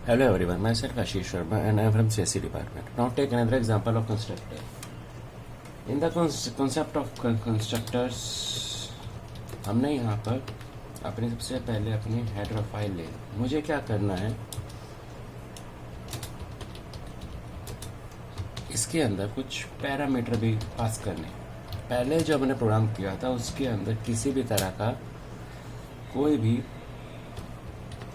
Hello everyone, myself Ashish Sharma and I am from CSC department. Now take another example of constructor. In the concept of constructors, हमने यहाँ पर अपनी सबसे पहले अपनी header file ले ली। मुझे क्या करना है, इसके अंदर कुछ पैरामीटर भी पास करने। पहले जो हमने प्रोग्राम किया था उसके अंदर किसी भी तरह का कोई भी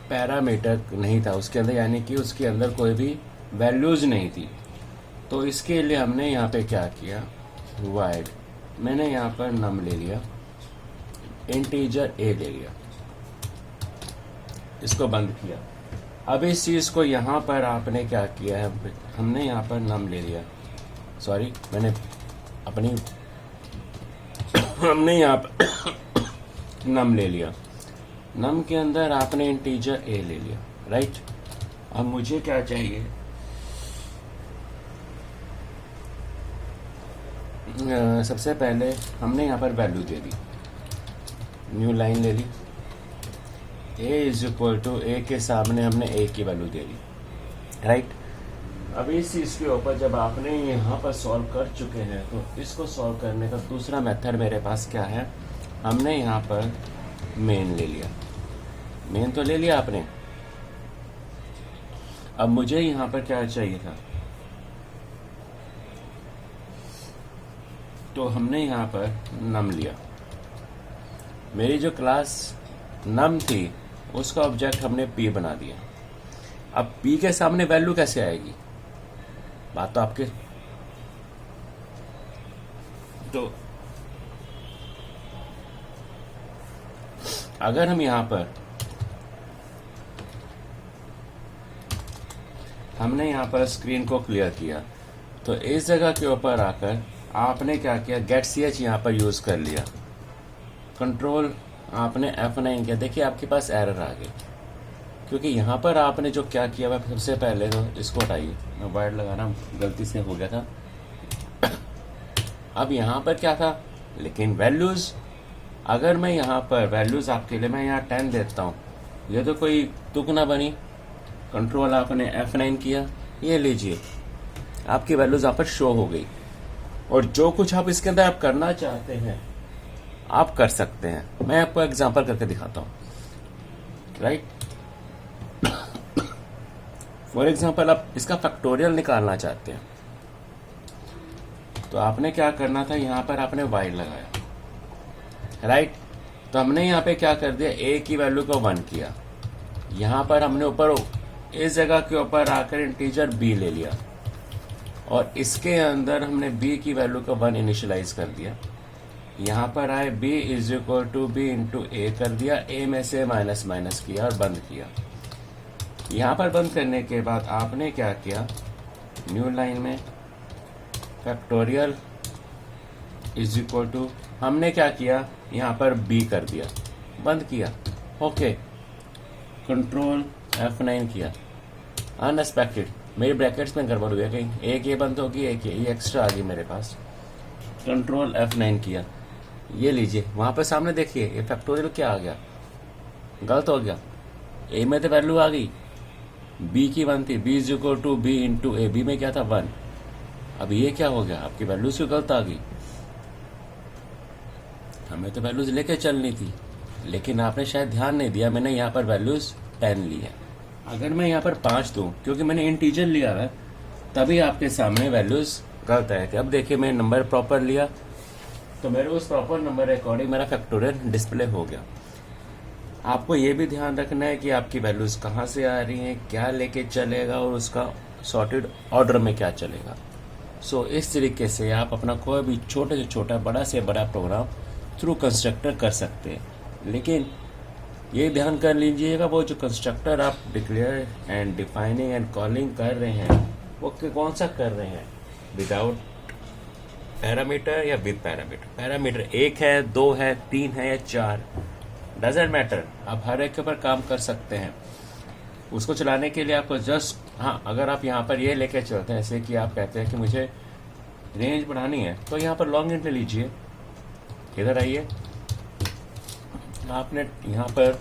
पैरामीटर नहीं था उसके अंदर, यानी कि उसके अंदर कोई भी वैल्यूज़ नहीं थी। तो इसके लिए हमने यहाँ पे क्या किया, वाइड मैंने यहाँ पर नम ले लिया, इंटीजर ए ले लिया, इसको बंद किया। अब इस चीज़ को यहाँ पर आपने क्या किया है, हमने यहाँ पर नम ले लिया, सॉरी मैंने अपनी हमने यहाँ पर नम ले लिया। नम के अंदर आपने इंटीजर ए ले लिया, राइट। अब मुझे क्या चाहिए, सबसे पहले हमने यहाँ पर वैल्यू दे दी, न्यू लाइन ले ली, ए इज इक्वल टू ए के सामने हमने ए की वैल्यू दे दी, राइट। अब इस चीज़ के ऊपर जब आपने यहाँ पर सॉल्व कर चुके हैं तो इसको सॉल्व करने का दूसरा मेथड मेरे पास क्या है, हमने यहाँ पर मेन ले लिया। मेन तो ले लिया आपने, अब मुझे यहाँ पर क्या चाहिए था, तो हमने यहाँ पर नम लिया। मेरी जो क्लास नम थी उसका ऑब्जेक्ट हमने पी बना दिया। अब पी के सामने वैल्यू कैसे आएगी, बात तो आपके, तो अगर हम यहाँ पर हमने यहाँ पर स्क्रीन को क्लियर किया तो इस जगह के ऊपर आकर आपने क्या किया, गेट सी एच यहाँ पर यूज़ कर लिया, कंट्रोल आपने F9 किया। देखिए आपके पास एरर आ गई, क्योंकि यहाँ पर आपने जो क्या किया वह सबसे पहले तो इसको हटाइए, मैं वाइड लगाना गलती से हो गया था। अब यहाँ पर क्या था, लेकिन वैल्यूज़, अगर मैं यहाँ पर वैल्यूज़ आपके लिए मैं यहाँ 10 देता हूँ, ये तो कोई तुक ना बनी। कंट्रोल आपने F9 किया, ये लीजिए आपकी वैल्यूज़ यहाँ पर शो हो गई। और जो कुछ आप इसके अंदर आप करना चाहते हैं आप कर सकते हैं। मैं आपको एग्जांपल करके दिखाता हूँ, राइट। फॉर एग्जांपल आप इसका फैक्टोरियल निकालना चाहते हैं तो आपने क्या करना था, यहाँ पर आपने वाइड लगाया, राइट। तो हमने यहाँ पे क्या कर दिया, ए की वैल्यू को 1 किया, यहाँ पर हमने ऊपर इस जगह के ऊपर आकर इंटीजर बी ले लिया और इसके अंदर हमने बी की वैल्यू को 1 इनिशियलाइज कर दिया। यहाँ पर आए B is equal to B into A कर दिया, ए में से माइनस माइनस किया और बंद किया। यहाँ पर बंद करने के बाद आपने क्या किया, न्यू लाइन में फैक्टोरियल इज इक्वल टू, हमने क्या किया, यहाँ पर बी कर दिया, बंद किया, ओके। कंट्रोल F9 किया, अनएक्सपेक्टेड मेरी ब्रैकेट्स में गड़बड़ हुई है, कहीं एक ये बंद होगी, एक ये एक्स्ट्रा आ गई मेरे पास। कंट्रोल F9 किया, ये लीजिए वहाँ पर सामने देखिए ये फैक्टोरियल क्या आ गया, गलत हो गया। ए में तो वैल्यू आ गई, बी की 1 थी, B is equal to B into A, B में क्या था 1। अब ये क्या हो गया, आपकी वैल्यूज क्यों गलत आ गई, हमें तो वैल्यूज लेके चलनी थी, लेकिन आपने शायद ध्यान नहीं दिया, मैंने यहाँ पर वैल्यूज 10 ली है। अगर मैं यहाँ पर 5 दूं, क्योंकि मैंने इंटीजर लिया है, तभी आपके सामने वैल्यूज गलत आए थे। अब देखिए मैं नंबर प्रॉपर लिया तो मेरे उस प्रॉपर नंबर अकॉर्डिंग मेरा फैक्टोरियल डिस्प्ले हो गया। आपको ये भी ध्यान रखना है कि आपकी वैल्यूज कहाँ से आ रही हैं, क्या लेके चलेगा और उसका सॉर्टेड ऑर्डर में क्या चलेगा। सो इस तरीके से आप अपना कोई भी छोटे से छोटा, बड़ा से बड़ा प्रोग्राम थ्रू कंस्ट्रक्टर कर सकते हैं। लेकिन ये ध्यान कर लीजिएगा, वो जो कंस्ट्रक्टर आप declare and defining and calling कर रहे हैं वो कौन सा कर रहे हैं, विदाउट पैरामीटर या विद पैरामीटर। पैरामीटर 1 है, 2 है, 3 है या 4, डजेंट मैटर, आप हर एक के ऊपर काम कर सकते हैं। उसको चलाने के लिए आपको जस्ट, हाँ अगर आप यहाँ पर ये लेके चलते हैं, जैसे कि आप कहते हैं कि मुझे रेंज बढ़ानी है, तो यहाँ पर लॉन्ग इंट ले लीजिए, इधर आइए, आपने यहाँ पर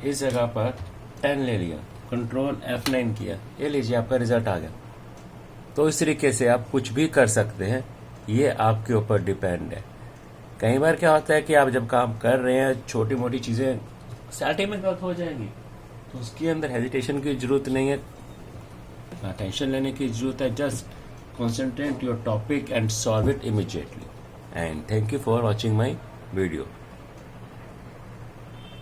इस जगह पर 10 ले लिया, कंट्रोल F9 किया, ये लीजिए आपका रिजल्ट आ गया। तो इस तरीके से आप कुछ भी कर सकते हैं, ये आपके ऊपर डिपेंड है। कई बार क्या होता है कि आप जब काम कर रहे हैं छोटी मोटी चीज़ें स्टार्टिंग में गलत हो जाएंगी, तो उसके अंदर हेजिटेशन की जरूरत नहीं है, टेंशन लेने की जरूरत है। Just concentrate your topic and solve it immediately. And thank you for watching my video.